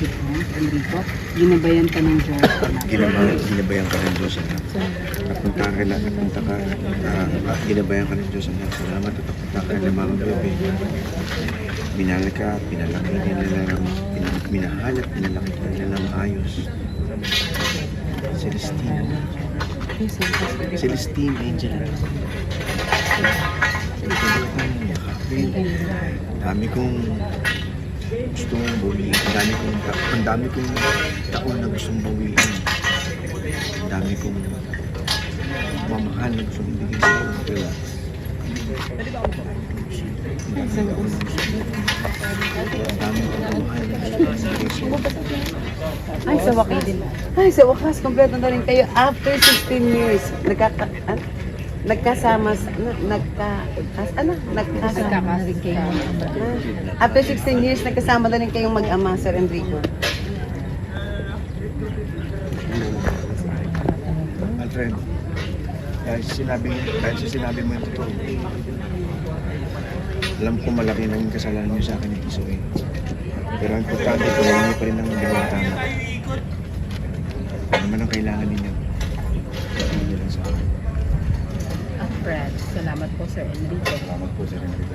po, Enrico. Ginabayan ka ng Diyos. Ginabayan ka ng Diyos, anak. Napunta ka, ginabayan ka ng Diyos, anak. Salamat at napunta ka ng mga bebe. Minahal ka, pinalaki nila ng, minahal at pinalaki nila ng ayos. Celestine Angel. Dami kong gustong bawiin. Ang dami kong taon na gustong bawiin. Ang dami kong mamahal na gustong ibigay sa iyo. Pero ang dami kong mamahal na gustong ibigay sa iyo. Ay, sa wakas, kompleto na rin kayo. After 16 years, nagkasama na rin kayo. After 16 years, nagkasama na rin kayong mag-ama, Sir Enrico. Alfred, dahil sa sinabi mo yung totoo, alam ko malaki na yung kasalanan niyo sa akin ni Tisoy. Pero ang importante ko, hindi pa rin ang gawang tama. Ano man ang kailangan ninyo, sabihin niyo lang sa akin. Fred, salamat po Sir Enrico. Salamat po, Sir Enrico.